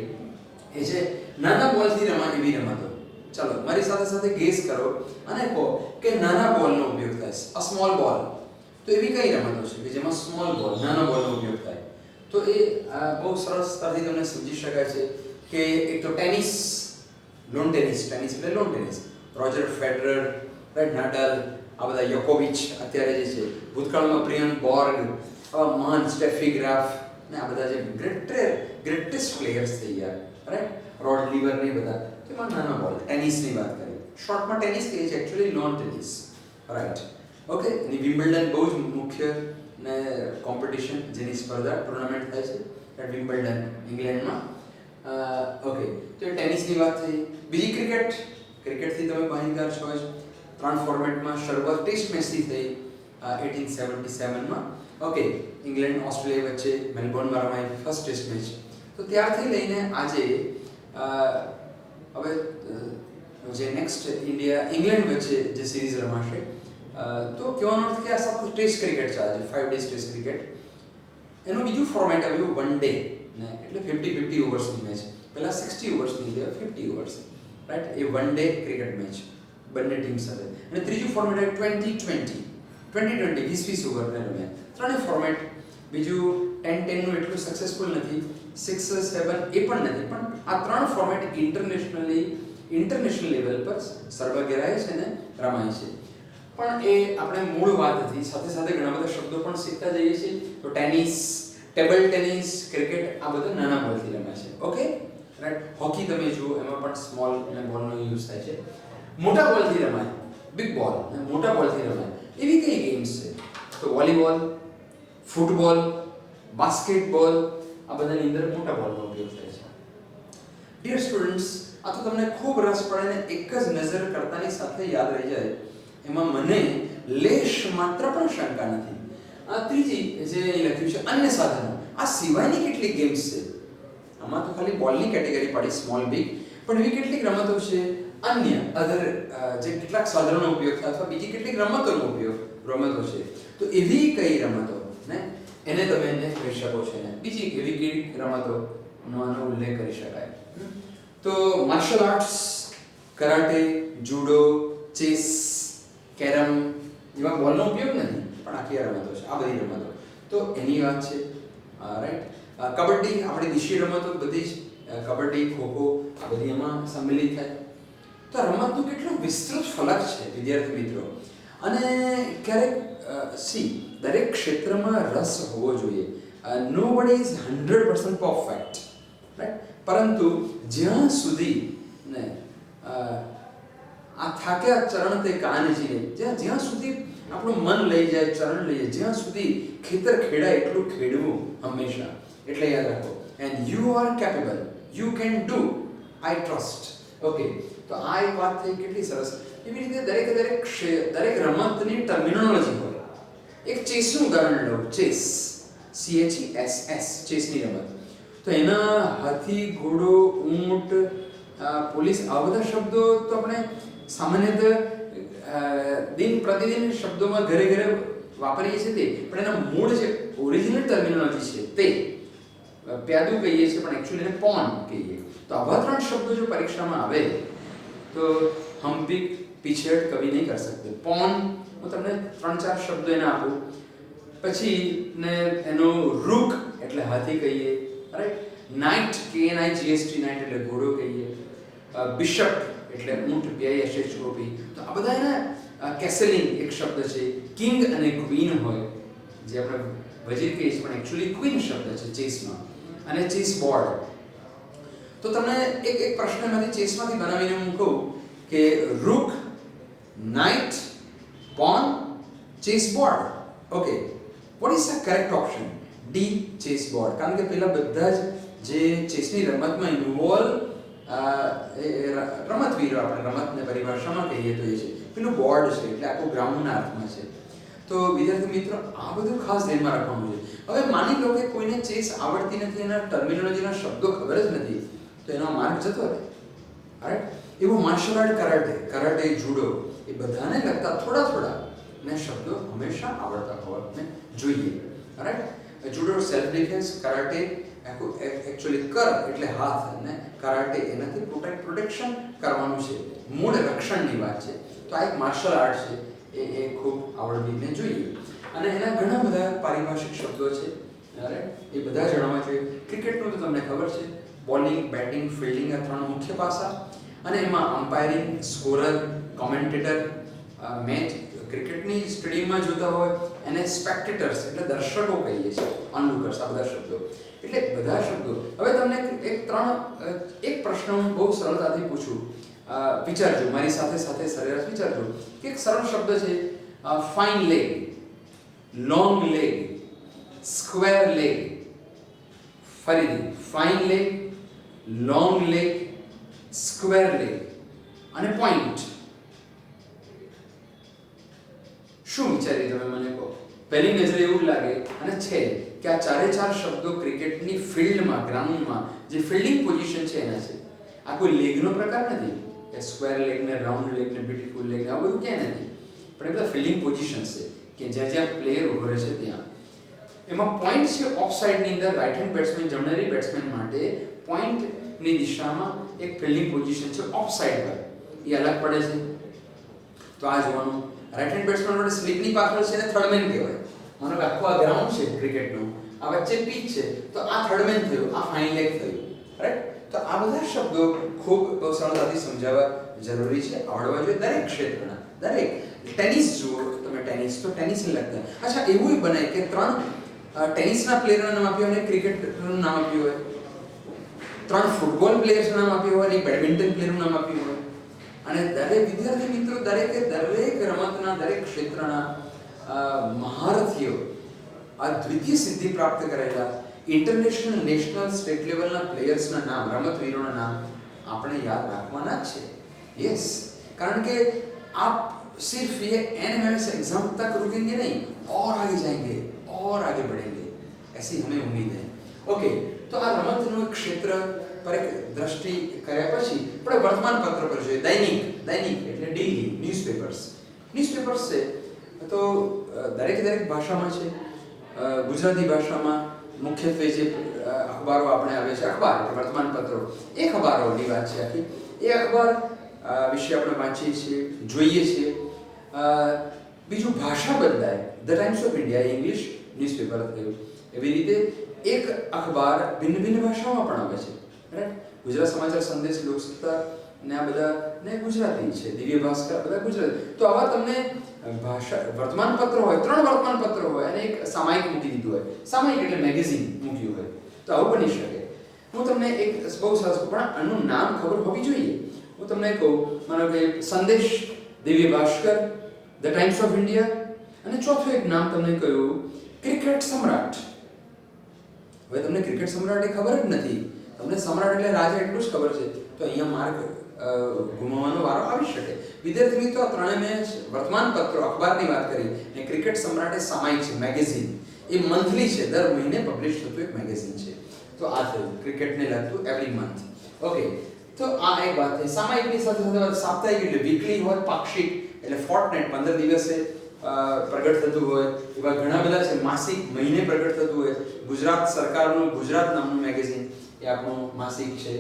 એ છે નાના બોલથી રમાય એવી રમતો. ચાલો મારી સાથે સાથે ગેસ કરો અને કહો કે નાના બોલનો ઉપયોગ થાય, અ સ્મોલ બોલ. તો એવી કઈ રમતો છે કે જેમાં સ્મોલ બોલ, નાના બોલનો ઉપયોગ થાય? તો એ બહુ સરળતાથી તમને સમજી શકાય છે કે એક તો ટેનિસ, લોન ટેનિસ. ટેનિસ એટલે lawn tennis. Roger Federer, right, Nadal, આ બધા યોકોવિચ અત્યારે જે છે, ભૂતકાળમાં બ્રિયન બોર્ગ, આવા મહાન સ્ટેફી ગ્રાફ ને આ બધા જે ગ્રેટેસ્ટ પ્લેયર્સ થઈ ગયા, રાઈટ, રોડ લીવર ને બધા. તેમાં નાના બોલ, ટેનિસની વાત કરીએ. શોર્ટમાં ટેનિસ કહીએ છીએ, actually lawn tennis, right. Okay, એની વિમ્બલ્ડન બહુ જ મુખ્ય ને કોમ્પિટિશન, જેની સ્પર્ધા ટુર્નામેન્ટ થાય છે એટ વિમ્બલ્ડન ઇંગ્લેન્ડમાં. ઓકે, તો એ ટેનિસની વાત થઈ. બીજી ક્રિકેટ. ક્રિકેટથી તમે માહિતગાર છો જ. 3 ફોર્મેટમાં શરૂઆત ટેસ્ટ મેચથી થઈ 1877માં. ઓકે, ઇંગ્લેન્ડ ઓસ્ટ્રેલિયા વચ્ચે મેલબોર્નમાં રમાયેલી ફર્સ્ટ ટેસ્ટ મેચ. તો ત્યારથી લઈને આજે હવે જે નેક્સ્ટ ઇંગ્લેન્ડ વચ્ચે જે સિરીઝ રમાશે, તો કહેવાનો અર્થ કે આ સતત ટેસ્ટ ક્રિકેટ છે. આજે 5 ડેઝ ટેસ્ટ ક્રિકેટ. એનું બીજું ફોર્મેટ આવ્યું વન ડે ને, એટલે 50-50 ઓવર્સની મેચ. પહેલા 60 ઓવર્સની હતી, 50 ઓવર્સ, રાઈટ. એ વન ડે ક્રિકેટ મેચ બંને ટીમ સાથે. અને ત્રીજું ફોર્મેટ આવ્યું 20-20 20 ઓવરને રમ્યા. ત્રણેય ફોર્મેટ. બીજું 10-10 નું એટલું સક્સેસફુલ નથી, 6-7 એ પણ નથી, પણ આ 3 ફોર્મેટ ઇન્ટરનેશનલ લેવલ પર સર્વગ્રાહી છે ને રમાય છે. પણ એ આપણે મૂળ વાત હતી. સાથે સાથે ઘણા બધા શબ્દો પણ શીખતા જઈએ છીએ. તો ટેનિસ, ટેબલ ટેનિસ, ક્રિકેટ, આ બધા નાના બોલથી રમાય છે. Okay, right. હોકી તમે જુઓ, એમાં પણ સ્મોલ બોલનો યુઝ થાય છે. મોટા બોલથી રમાય, બિગ બોલ, મોટા બોલથી રમાય એવી કઈ ગેમ્સ છે? તો વોલીબોલ, ફૂટબોલ, બાસ્કેટબોલ, આ બધાની અંદર મોટા બોલનો ઉપયોગ થાય છે. ડિયર સ્ટુડન્ટ્સ, આ તો તમને ખૂબ રસ પડે ને એક જ નજર કરતાની સાથે યાદ રહી જાય, એમાં મને લેશ માત્ર પણ શંકા નથી. આ ત્રીજી જે લખ્યું છે અન્ય સાધનો, આ સિવાયની કેટલીક ગેમ્સ છે. આમાં તો ખાલી બોલની કેટેગરી પડી, સ્મોલ બિગ, પણ એવી કેટલીક રમતો છે અન્ય અધર, જે કેટલાક સાધનોનો ઉપયોગ થાય અથવા બીજી કેટલીક રમતો છે. તો એવી કઈ રમતો ને એને તમે એને કહી શકો છો ને બીજી એવી કઈ રમતોનો આનો ઉલ્લેખ કરી શકાય? તો martial arts, karate, judo, chess, carrom જેવા બોલનો ઉપયોગ નથી, પણ આખી રમતો છે. આ બધી રમતો તો એની વાત છે, રાઈટ. કબડ્ડી, આપણી દેશી રમતો બધી જ, કબડ્ડી, ખોખો, આ બધી એમાં સંમિલિત થાય. તો રમતનું કેટલું વિસ્તૃત ફલક છે વિદ્યાર્થી મિત્રો. અને ક્યારેક દરેક ક્ષેત્રમાં રસ હોવો જોઈએ. Nobody is 100% perfect, right. પરંતુ જ્યાં સુધી ને આ થાક્યા ચરણ તે કાન જીવે, જ્યાં સુધી આપણું મન લઈ જાય, ચરણ લઈએ, જ્યાં સુધી ખેતર ખેડાય એટલું ખેડવું હંમેશા. એટલે યાદ રાખો, and you are capable, you can do, I trust. Okay, તો આ એક વાત થઈ, કેટલી સરસ. એવી રીતે દરેક રમતની ટર્મિનોલોજી હોય. એક ચેસનું ઉદાહરણ લઉં, ચેસ, CHESS, ચેસની રમત. તો એના હાથી, ઘોડો, ઊંટ, પોલીસ, આ બધા શબ્દો તો આપણે સામાન્યતઃ દિન પ્રતિદિન શબ્દોમાં ઘરે ઘરે વાપરીએ છીએ તે, પણ એના મૂળ જે ઓરિજિનલ ટર્મિનોલોજી છે તે પ્યાદું કહીએ છીએ, પણ એકચ્યુઅલી એને પોન કહીએ. તો આવા 3 શબ્દો જો પરીક્ષામાં આવે તો હમ ભી પીછેહટ કभी નહીં कर सकते. પોન, હું તમને 3-4 શબ્દો એને આપું. પછી ને એનો રૂક એટલે હાથી કહીએ, રાઈટ. નાઇટ, KNIGHT, નાઇટ એટલે ઘોડો કહીએ. બિશપ એટલે ઊંટ, BISHOP. તો આ બધા એના કેસલિંગ એક શબ્દ છે. કિંગ અને ક્વીન હોય, જે આપણે વજીર કહીએ છીએ, પણ એકચ્યુઅલી ક્વીન શબ્દ છે ચેસમાં. અને ચેસ બોર્ડ. તો તમને એક પ્રશ્નમાંથી ચેસમાંથી બનાવીને હું કહું કે rook, knight, pawn, chess board. Okay, what is the correct option? D, chess board. કારણ કે પેલા બધા જ જે ચેસની રમતમાં ઇન્વોલ્વ રમતવીરો, આપણે રમતને પરિભાષામાં કહીએ તો એ છે. પેલું બોર્ડ છે એટલે આખું ગ્રાઉન્ડના અર્થમાં છે. તો વિદ્યાર્થી મિત્રો આ બધું ખાસ ધ્યાનમાં રાખવાનું છે. હવે માની લો કે કોઈને ચેસ આવડતી નથી, એના ટર્મિનોલોજીના શબ્દો ખબર જ નથી, તો એનો માર્ગ જતો રહે. રાઈટ? એવું માર્શલ આર્ટ, કરાટે, જુડો, એ બધાને લગતા થોડા ને શબ્દો હંમેશા આવડતા હોવા જોઈએ. Right? Judo self defence, karate actually કર એટલે હાથ, અને કરાટે એનાથી પ્રોટેક્શન કરવાનું છે, મૂળ રક્ષણની વાત છે. તો આ એક માર્શલ આર્ટ છે, એ ખૂબ આવડવીને જોઈએ. અને એના ઘણા બધા પારિભાષિક શબ્દો છે, રાઈટ? એ બધા જણાવવા જોઈએ. ક્રિકેટનું તો તમને ખબર છે, બોલિંગ, બેટિંગ, ફિલ્ડિંગ આ ત્રણ મુખ્ય પાસા, અને એમાં અમ્પાયરિંગ, સ્કોરર, કોમેન્ટેટર, મેચ ક્રિકેટની સ્ટેડિયમમાં જોતા હોય એને સ્પેક્ટેટર્સ એટલે દર્શકો કહીએ છીએ, ઓનલુકર્સ, આ બધા શબ્દો. એટલે બધા શબ્દો. હવે તમને એક પ્રશ્ન હું બહુ સરળતાથી પૂછું, વિચારજો, મારી સાથે સરેરાશ વિચારજો કે એક સરળ શબ્દ છે fine leg, long leg, square leg. ફરીથી fine leg, long leg, square leg અને પોઈન્ટ. શું વિચારી તમે મને કહો? પહેલી નજરે એવું લાગે અને છે કે આ ચારે ચાર શબ્દો ક્રિકેટની ફિલ્ડમાં, ગ્રાઉન્ડમાં જે ફિલ્ડિંગ પોઝિશન છે એના છે. આ કોઈ લેગનો પ્રકાર નથી કે સ્ક્વેર લેગ ને રાઉન્ડ લેગ ને બ્યુટીફુલ લેગ ને આ બધું ક્યાંય નથી, પણ એ બધા ફિલ્ડિંગ પોઝિશન્સ છે કે જ્યાં જ્યાં પ્લેયર ઉભો રહે છે ત્યાં. એમાં પોઈન્ટ છે ઓફ સાઈડની અંદર. રાઈટ હેન્ડ બેટ્સમેન, જમણેરી બેટ્સમેન માટે પોઈન્ટની દિશામાં એક ફિલ્ડિંગ પોઝિશન છે ઓફ સાઈડ પર, એ અલગ પડે છે. તો આ જોવાનું. રાઈટ હેન્ડ બેટ્સમેન માટે સ્લીપની પાછળ છે ને થર્ડ મેન કહેવાય. માનો કે આખું આ ગ્રાઉન્ડ છે ક્રિકેટનું, આ વચ્ચે પીચ છે, તો આ થર્ડ મેન થયું, આ ફાઇન લેગ થયું. રાઈટ? તો આ બધા શબ્દો ખૂબ સરળતાથી સમજાવવા જરૂરી છે, આવડવા જોઈએ દરેક ક્ષેત્રના. દરેક ટેનિસ જુઓ તમે, ટેનિસ તો ટેનિસને લગતા. અચ્છા, એવું બને કે ત્રણ ટેનિસના પ્લેયરના નામ આપ્યું હોય અને ક્રિકેટનું નામ આપ્યું હોય, ત્રણ ફૂટબોલ પ્લેયર્સનું નામ આપ્યું હોય અને બેડમિન્ટન પ્લેયરનું નામ આપ્યું હોય, અને દરેક વિદ્યાર્થી મિત્રો દરેક રમતના દરેક ક્ષેત્રના મહારથીઓ, અદ્વિતીય સિદ્ધિ પ્રાપ્ત કરેલા ઇન્ટરનેશનલ, નેશનલ, સ્ટેટ લેવલના પ્લેયર્સના નામ, રમતવીરોના નામ આપણે યાદ રાખવાના જ છે. યસ, કારણ કે आप सिर्फ ये एनएमएस एग्जाम तक रुकेंगे नहीं, और आगे जाएंगे और आगे बढ़ेंगे, ऐसी हमें उम्मीद है. ओके, तो આ રમતનું ક્ષેત્ર પર એક દ્રષ્ટિ કર્યા પછી આપણે વર્તમાન પત્ર પર જોઈએ. દૈનિક એટલે ડેઈલી ન્યૂઝપેપર્સ છે, તો દરેક ભાષામાં છે. ગુજરાતી ભાષામાં મુખ્યત્વે જે અખબારો આપણે આવે છે, અખબાર એટલે વર્તમાન પત્રો, એ અખબારોની વાત છે આખી. એ અખબાર વિશે આપણે વાંચીએ છીએ, જોઈએ છીએ. બીજું, ભાષા બદલાય. The times of India English newspaper થયું. એવી રીતે એક અખબાર ભિન્ન ભાષામાં પણ આવે છે. રાઈટ? ગુજરાત સમાચાર, સંદેશ, લોકસત્તા ને આ બધા ને ગુજરાતી છે, દિવ્ય ભાસ્કર, બધા ગુજરાતી. તો આવા તમને ભાષા વર્તમાન પત્ર હોય, 3 વર્તમાન પત્ર હોય અને એક સામાયિક મૂકી દીધું હોય. સામાયિક એટલે મેગેઝિન મૂક્યું હોય, તો આવું બની શકે. હું તમને એક બહુ સરસ, પણ આનું નામ ખબર હોવી જોઈએ. હું તમને કહું, માનો કે સંદેશ, Divya Bhaskar, the times of India, અને ચોથું એક નામ તમને કહ્યું ક્રિકેટ સમ્રાટ. હવે તમને ક્રિકેટ સમ્રાટ એ ખબર જ નથી, તમને સમ્રાટ એટલે રાજા એટલું જ ખબર છે, તો અહીંયા માર્ક ગુમાવવાનો વારો આવી શકે. વિદ્યાર્થી મિત્રો, આ ત્રણે મેં વર્તમાન પત્રો, અખબારની વાત કરી, અને ક્રિકેટ સમ્રાટ એ સામાયિક છે, મેગેઝિન. એ મંથલી છે, દર મહિને પબ્લિશ થતું એક મેગેઝિન છે. તો આ થયું ક્રિકેટને લગતું એવરી મંથ. ઓકે, તો આ એક વાત થઈ. સામાયિકની સાથે સાપ્તાહિક એટલે વીકલી હોય, પાક્ષિક એટલે ફોર્ટનાઇટ 15 દિવસે પ્રગટ થતું હોય, એવા ઘણા બધા છે. માસિક મહિને પ્રગટ થતું હોય. ગુજરાત સરકારનું ગુજરાત નામનું મેગેઝિન એ આપણું માસિક છે.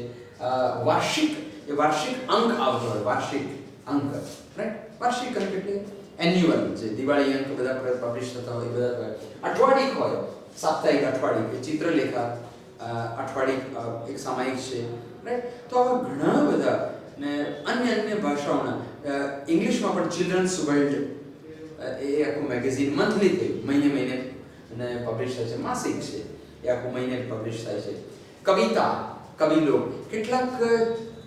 વાર્ષિક એ વાર્ષિક અંક આવતો હોય, વાર્ષિક અંક. રાઈટ? વાર્ષિક અંક એટલે એન્યુઅલ, જે દિવાળી અંક બધા પબ્લિશ થતા હોય એ બધા હોય. અઠવાડિક હોય, સાપ્તાહિક, અઠવાડિક એ ચિત્રલેખા અઠવાડિક એક સામાયિક છે. રાઈટ? તો આવા ઘણા બધા ને અન્ય ભાષાઓના, ઇંગ્લિશમાં પણ ચિલ્ડ્રન્સ વર્લ્ડ એ આખું મેગેઝિન મંથલી થયું, મહિને અને પબ્લિશ થાય છે. માસિક છે, એ આખું મહિને પબ્લિશ થાય છે. કવિતા, કવિલોક કેટલાક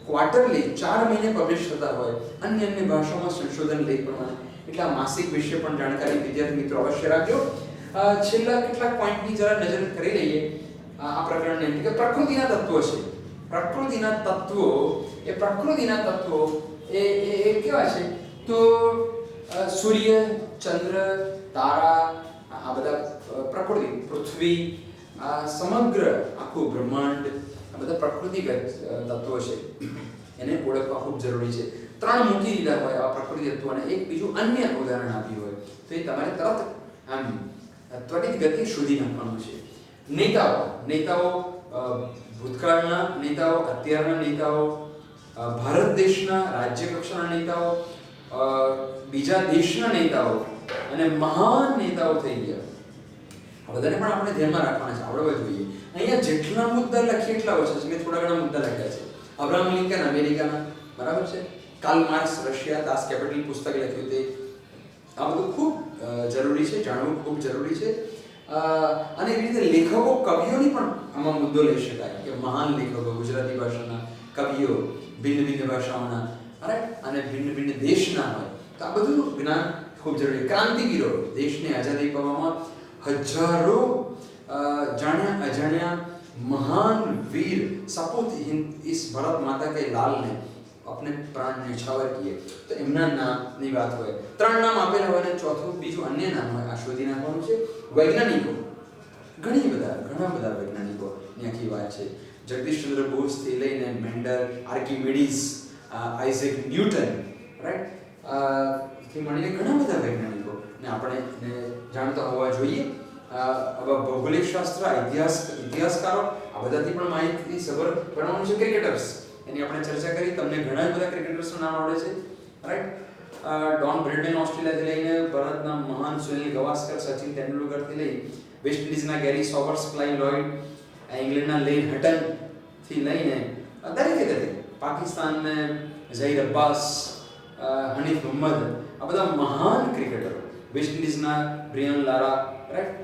ક્વાર્ટરલી 4 મહિને પબ્લિશ થતા હોય. અન્ય ભાષાઓમાં સંશોધન લેખ પ્રમાણે. એટલે આ માસિક વિશે પણ જાણકારી વિદ્યાર્થી મિત્રો અવશ્ય રાખજો. છેલ્લા કેટલાક પોઈન્ટની જરા નજર કરી લઈએ આ પ્રકરણને, કે પ્રકૃતિના તત્વો છે. પ્રકૃતિના તત્વો એ કેવા છે? તો સૂર્ય, ચંદ્ર, તારા, આ બધા પ્રકૃતિ, પૃથ્વી, આ સમગ્ર આખું બ્રહ્માંડ, આ બધા પ્રકૃતિગત તત્વો છે. એને ઓળખવા ખૂબ જરૂરી છે. 3 મૂકી દીધા હોય આવા પ્રકૃતિ તત્વોને, એક બીજું અન્ય ઉદાહરણ આપ્યું હોય તો એ તમારે તરત આમ ત્વરિત ગતિ શોધી નાખવાનું છે. નેતાઓ, ભૂતકાળના નેતાઓ, અત્યારના નેતાઓ, ભારત દેશના રાજ્ય કક્ષાના નેતાઓ, બીજા દેશના નેતાઓ અને મહાન નેતાઓ થઈ ગયા. આ બધાને પણ આપણે ધ્યાનમાં રાખવાના છે, આવડવા જોઈએ. અહીંયા જેટલા મુદ્દા લખીએ એટલા ઓછા છે. મેં થોડા ઘણા મુદ્દા લખ્યા છે. અબ્રાહમ લિંકન અમેરિકાના, બરાબર છે. કાર્લ માર્ક્સ રશિયા, દાસ કેપિટલ પુસ્તક લખ્યું તે. આ બધું ખૂબ જરૂરી છે, જાણવું ખૂબ જરૂરી છે. અને એવી રીતે લેખકો, કવિઓની પણ આમાં મુદ્દો લઈ શકાય કે મહાન લેખકો, ગુજરાતી ભાષાના કવિઓ, ભિન્ન ભાષાઓના, અને ભિન્ન દેશના હોય તો આ બધું જ્ઞાન ખૂબ જરૂરી. ક્રાંતિવીરો, દેશને આઝાદી અપાવવામાં હજારો જાણ્યા અજાણ્યા महान वीर सपूत इस भारत माता के लाल ने अपने प्राण न्यौछावर किए. तो एमना नामની વાત હોય, 3 નામ આપેલા હોય અને ચોથું બીજું અન્ય નામ હોય, આ શોધી નાખવાનું છે. વૈજ્ઞાનિકો, ઘણા બધા વૈજ્ઞાનિકોની આખી વાત છે. જગદીશચંદ્ર બોઝ થી લઈને મેન્ડલ, આર્કિમિડીઝ, આઇઝેક ન્યૂટન, રાઈટ, થી મળીને ઘણા બધા વૈજ્ઞાનિકો ને આપણે જાણતા હોવા જોઈએ. ભૌગોલિક શાસ્ત્ર, ઇતિહાસકારો, આ બધાથી પણ માહિતી સભર ભણવાનું છે. ક્રિકેટર્સ, એની આપણે ચર્ચા કરી. તમને ઘણા બધા ક્રિકેટર્સનું નામ આવડે છે, રાઈટ. ડોન બ્રેડમેન ઓસ્ટ્રેલિયાથી લઈને ભારતના મહાન સુનિલ ગવાસ્કર, સચિન તેંડુલકરથી લઈ વેસ્ટ ઇન્ડિઝના ગેરી સોબર્સ, ક્લાઇવ લોઇડ, ઇંગ્લેન્ડના લેન હટન થી લઈને દરેક પાકિસ્તાનને ઝહીર અબ્બાસ, હનીફ મોહમ્મદ, આ બધા મહાન ક્રિકેટરો. વેસ્ટ ઇન્ડિઝના બ્રિયન લારા, રાઈટ,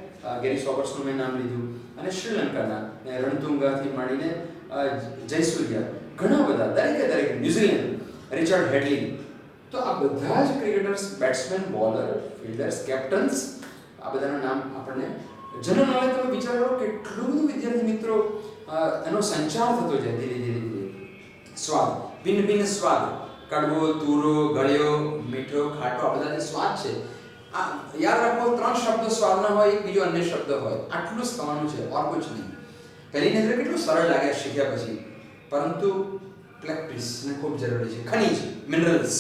ગેરી સોબર્સનું મેં નામ લીધું, અને શ્રીલંકાના રણતુંગાથી માંડીને જયસૂર્યા, ઘણા બધા, દરેક ન્યુઝીલેન્ડ, રિચર્ડ હેડલી. તો આ બધા જ ક્રિકેટર્સ, બેટ્સમેન, બોલર, ફિલ્ડર્સ, કેપ્ટન્સ, આ બધાના નામ આપણને જનરલ નોલેજ. તમે વિચાર કરો કેટલું બધું વિદ્યાર્થી મિત્રો એનો સંચાર થતો જાય ધીરે. સ્વાદ, ભિન્ન સ્વાદ, કડવો, તુરો, ગળ્યો, મીઠો, ખાટો, આ બધા જે સ્વાદ છે, આ યાદ રાખો. 3 શબ્દો સ્વાદના હોય, એક બીજો અન્ય શબ્દ હોય, આટલું જ થવાનું છે, ઓર કુછ નહીં. પહેલી નજરે કેટલું સરળ લાગે શીખ્યા પછી, પરંતુ પ્રેક્ટિસ ને ખૂબ જરૂરી છે. ખનિજ, મિનરલ્સ,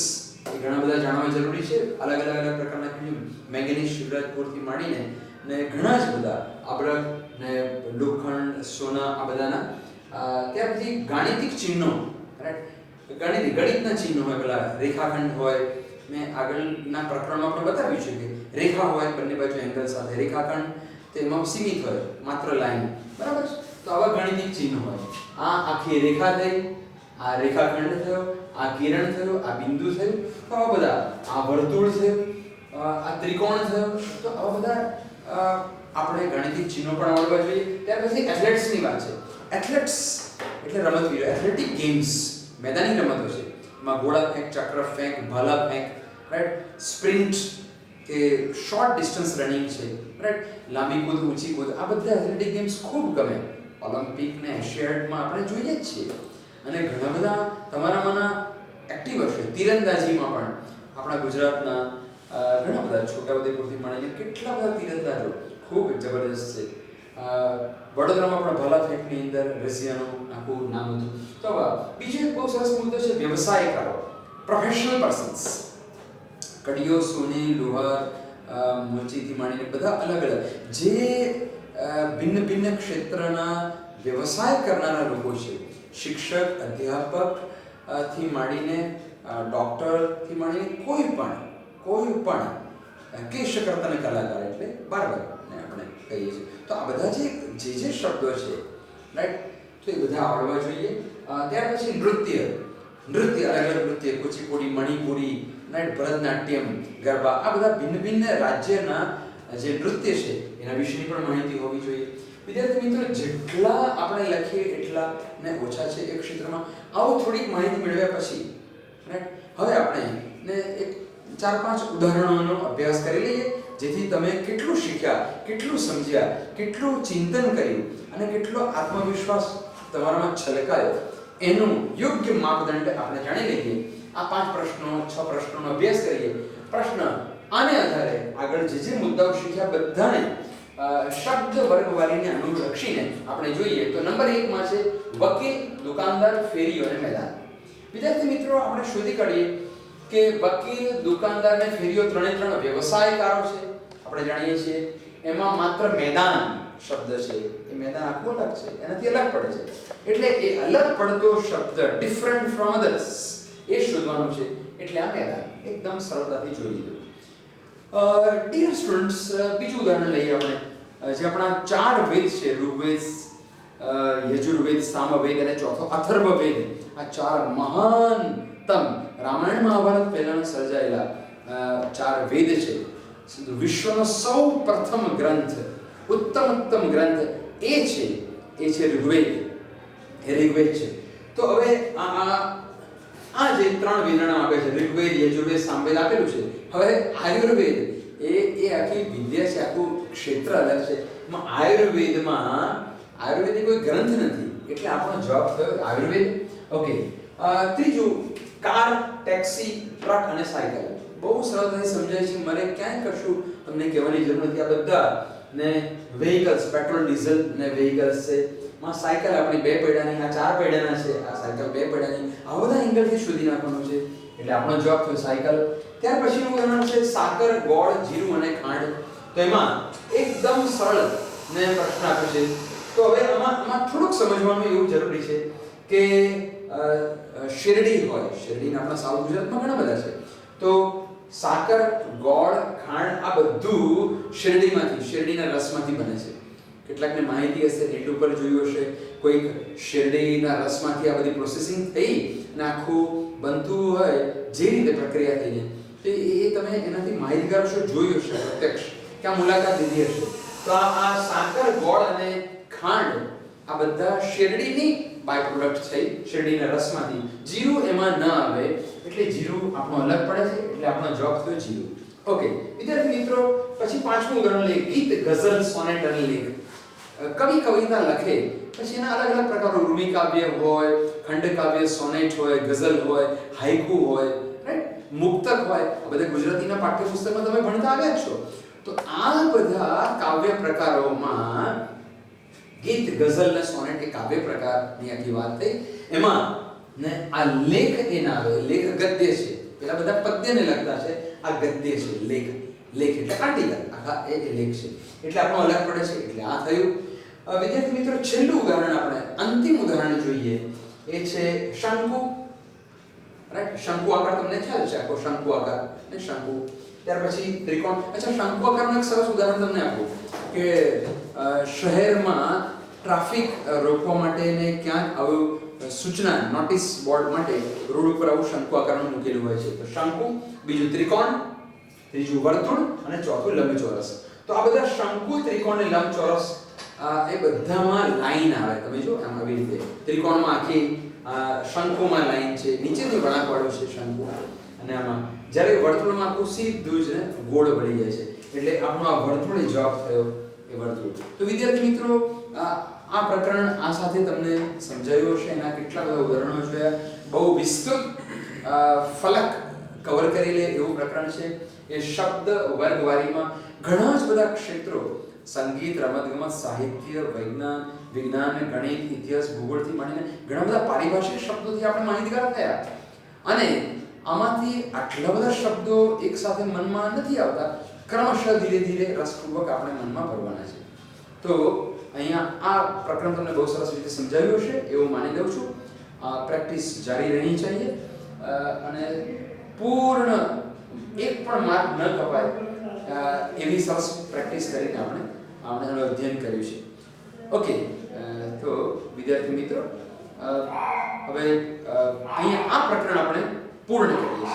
એ ઘણા બધા જાણવા જરૂરી છે. અલગ પ્રકારના ખનિજ, મેંગેનીઝ, શિવરાજપુરથી માંડીને ને ઘણા જ બધા, આબ્રક ને લોખંડ, સોના, આ બધાના. ત્યાર પછી ગાણિતિક ચિહ્નો, રાઈટ, ગણિતના ચિહ્નો હોય, પેલા રેખાખંડ હોય. મેં આગળના પ્રકરણમાં પણ બતાવ્યું છે કે રેખા હોય બંને બાજુ એંગલ સાથે, રેખાખંડ તેમાં સીમિત હોય, માત્ર લાઈન, બરાબર છે. તો આવા ગાણિતિક ચિહ્નો હોય. આ આખી રેખા થઈ, આ રેખાખંડ થયો, આ કિરણ થયો, આ બિંદુ થયું, તો આવા બધા, આ વર્તુળ થયું, આ ત્રિકોણ થયો. તો આવા બધા આપણે ગાણિતિક ચિહ્નો પણ આવડવા જોઈએ. ત્યાર પછી એથ્લેટ્સની વાત છે. એથ્લેટ્સ એટલે રમતવીરો, એથ્લેટિક ગેમ્સ, મેદાની રમતો છે. એમાં ગોળા ફેંક, ચક્ર ફેંક, ભાલા ફેંક, રાઈટ, સ્પ્રિન્ટ કે શોર્ટ ડિસ્ટન્સ રનિંગ છે, રાઈટ, લાંબી કૂદ, ઊંચી કૂદ, આ બધા એથ્લેટિક ગેમ્સ ખૂબ ગમે. ઓલિમ્પિક ને એશિયાડમાં આપણે જોઈએ જ છીએ. અને ઘણા બધા તમારામાંના એક્ટિવ હશે. તીરંદાજીમાં પણ આપણા ગુજરાતના ઘણા બધા, છોટાઉદેપુરથી માંડીને કેટલા બધા તીરંદાજો ખૂબ જબરદસ્ત છે. વડોદરામાં પણ ભાલા ફેંકની અંદર રશિયાનું આખું નામ હતું. તો બીજો એક બહુ સરસ મુદ્દો છે, વ્યવસાયકારો, પ્રોફેશનલ પર્સન્સ. કડીઓ, સોની, લોહાર, મોચીથી માંડીને બધા અલગ જે ભિન્ન ક્ષેત્રના વ્યવસાય કરનારા લોકો છે. શિક્ષક, અધ્યાપક થી માંડીને ડોક્ટરથી માંડીને કોઈ પણ કેશકર્તા અને કલાકાર, એટલે બરાબર આપણે કહીએ છીએ. તો આ બધા જે શબ્દો છે, રાઈટ, તો એ બધા આવડવા જોઈએ. ત્યાર પછી નૃત્ય, અલગ નૃત્ય, કુચીપુડી, મણિપુરી, રાઈટ, ભરતનાટ્યમ, ગરબા, આ બધા ભિન્ન રાજ્યના જે નૃત્ય છે એના વિશેની પણ માહિતી હોવી જોઈએ. વિદ્યાર્થી મિત્રો, જેટલા આપણે લખીએ એટલા ને ઓછા છે એક ક્ષેત્રમાં. આવું થોડીક માહિતી મેળવ્યા પછી, રાઈટ, હવે આપણે એક 4-5 ઉદાહરણોનો અભ્યાસ કરી લઈએ, જેથી તમે કેટલું શીખ્યા, કેટલું સમજ્યા, કેટલું ચિંતન કર્યું અને કેટલો આત્મવિશ્વાસ તમારામાં છલકાયો એનું યોગ્ય માપદંડ આપણે જાણી લઈએ. આ 5 પ્રશ્નો 6 પ્રશ્નોનો અભ્યાસ કરીએ. પ્રશ્ન આને આધારે આગળ જે મુદ્દાઓ શીખ્યા બધાને શબ્દ વર્ગવારીને અનુલક્ષીને આપણે જોઈએ તો નંબર 1 માં છે વકીલ, દુકાનદાર, ફેરીઓ અને મેદાન. વિદ્યાર્થી મિત્રો, આપણે શોધી કાઢીએ કે વકીલ, દુકાનદાર અને ફેરીઓ ત્રણે વ્યવસાયકારો છે. આપણે જાણીએ છીએ એમાં માત્ર મેદાન શબ્દ છે એ મેદાન આખું અલગ છે, એનાથી અલગ પડે છે. એટલે એ અલગ પડતો શબ્દ ડિફરન્ટ ફ્રોમ અધર્સ એ શોધવાનું છે. એટલે આ મેદાન એકદમ સરળતાથી જોઈ લીધું. ડિયર સ્ટુડન્ટ્સ, બીજું ઉદાહરણ લઈએ આપણે. જે આપણા 4 વેદ છે, ઋગ્વેદ, યજુર્વેદ, સામવેદ અને ચોથો અથર્વવેદ. આ 4 મહાનતમ રામાયણ મહાભારત પહેલા સર્જાયેલા 4 વેદ છે. વિશ્વનો સૌ પ્રથમ ગ્રંથ, ઉત્તમ ગ્રંથ એ છે ઋગ્વેદ. એ ઋગ્વેદ છે. તો હવે આ જે 3 વેદના આપે છે, ઋગ્વેદ, યજુર્વેદ, સામવેદ આપેલું છે. હવે આયુર્વેદ એ આખી વિદ્યા છે, આખું ક્ષેત્ર અલગ છે. આયુર્વેદ કોઈ ગ્રંથ નથી, એટલે આપણો જવાબ થયો આયુર્વેદ. ઓકે. ત્રીજું કાર, ટેક્સી, ટ્રક અને સાયકલ. બહુ સરળતાથી સમજાય છે, મારે ક્યાંય કશું તમને કહેવાની જરૂર નથી. આ બધા ને વ્હીકલ્સ, પેટ્રોલ, ડીઝલ ને વ્હીકલ્સ છે. માં સાયકલ આપણી 2 પૈડાની, આ 4 પૈડાના છે. આ સાયકલ 2 પૈડાની. આ બધા એંગલથી શોધી નાખવાનું છે, એટલે આપણો જવાબ થયો સાયકલ. ત્યાર પછીનું ઉદાહરણ છે સાકર, ગોળ, જીરું અને ખાંડ. તો એમાં એકદમ સરળ ને પ્રશ્ન આપ્યો છે. તો હવે આમાં થોડુંક સમજવાનું એવું જરૂરી છે કે શેરડી હોય, શેરડીના આપણા સાઉથ ગુજરાતમાં ઘણા બધા છે. તો સાકર, ગોળ, ખાંડ આ બધું શેરડીના રસમાંથી બને છે. કેટલાકને માહિતી હશે, નેટ ઉપર જોયું હશે, કોઈક શેરડીના રસમાંથી આ બધી પ્રોસેસિંગ થઈ અને આખું બનતું હોય જે રીતે પ્રક્રિયા થઈને, તો એ તમે એનાથી માહિતગાર છો, જોયું હશે પ્રત્યક્ષ, કે આ મુલાકાત લીધી હશે. તો આ સાકર, ગોળ અને ખાંડ આ બધા શેરડીની બાય પ્રોડક્ટ છે, શેરડીના રસમાંથી. જીરું એમાં ન આવે, એટલે જીરું આપણો અલગ પડે છે, એટલે આપણો જવાબ થયો જીરું. ઓકે વિદ્યાર્થી મિત્રો, પછી 5મું ઉદાહરણ લઈએ. ગીત, ગઝલ, સોનેટ અને લેખ. કવિ કવિતા લખે, પછી એના અલગ અલગ પ્રકારો, રૂમી કાવ્ય હોય, ખંડ કાવ્ય, સોનેટ હોય, ગઝલ હોય, હાઇકુ હોય, રાઈટ, મુક્તક હોય. આ બધા ગુજરાતીના પાઠ્યપુસ્તકમાં તમે ભણતા આવ્યા છો. તો આ બધા કાવ્ય પ્રકારોમાં ગીત, ગઝલ અને સોનેટ એ કાવ્ય પ્રકારની આખી વાત થઈ. એમાં ને આ લેખ એ ના આવે. લેખ ગદ્ય છે, પેલા બધા પદ્યને લગતા છે, આ ગદ્ય છે. લેખ એટલે આર્ટિકલ, આખા એ લેખ છે, એટલે આપણો અલગ પડે છે, એટલે આ થયું. વિદ્યાર્થી મિત્રો, છેલ્લું ઉદાહરણ, આપણે અંતિમ ઉદાહરણ જોઈએ. એ છે શંકુ. રાઈટ, શંકુ આકાર તમને ખ્યાલ છે, આખો શંકુ આકાર ને શંકુ. ત્યાર પછી ત્રિકોણ. અચ્છા, શંકુ આકારનું એક સરસ ઉદાહરણ તમને આપું કે શહેરમાં ટ્રાફિક રોકવા માટે ને ક્યાંક આવું સૂચના, નોટિસ બોર્ડ માટે રોડ ઉપર આવું શંકુ આકારનું મૂકેલું હોય છે. તો શંકુ, બીજું ત્રિકોણ, ત્રીજું વર્તુળ અને ચોથું લંબચોરસ. તો આ બધા શંકુ, ત્રિકોણ અને લંબચોરસ એ બધામાં લાઈન આવે. તમે જો આમ આવી રીતે ત્રિકોણમાં આખી, શંકુમાં લાઈન છે, નીચેથી વળાંકવાળું છે શંકુ, અને આમાં જ્યારે વર્તુળમાં આખું સીધું જ ગોળ વળી જાય છે, એટલે આપણો આ વર્તુળ જવાબ થયો એ વર્તુળ. તો વિદ્યાર્થી મિત્રો, આ પ્રકરણ આ સાથે તમને સમજાયું હશે. એના કેટલા બધા ઉદાહરણો જોયા. બહુ વિસ્તૃત ફલક કવર કરી લે એવું પ્રકરણ છે. એ શબ્દ વર્ગવારીમાં ઘણા જ બધા ક્ષેત્રો, સંગીત, રમતગમત, સાહિત્ય, વિજ્ઞાન, ગણિત, ઇતિહાસ, ભૂગોળથી માંડીને ઘણા બધા પારિભાષિક શબ્દોથી આપણે માહિતગાર થયા. અને આમાંથી આટલા બધા શબ્દો એક સાથે મનમાં નથી આવતા, ક્રમશઃ ધીરે ધીરે રસપૂર્વક આપણે મનમાં ભરવાના છે. તો અહીંયા આ પ્રકરણ તમને બહુ સરસ રીતે સમજાવ્યું હશે એવું માની લઉં છું. પ્રેક્ટિસ જારી રહેવી જોઈએ અને પૂર્ણ એક પણ માર્ક ન કપાય એવી સરસ પ્રેક્ટિસ કરીને આપણે એનું અધ્યયન કર્યું છે. ઓકે, તો વિદ્યાર્થી મિત્રો, હવે અહીંયા આ પ્રકરણ આપણે પૂર્ણ કરીએ છીએ.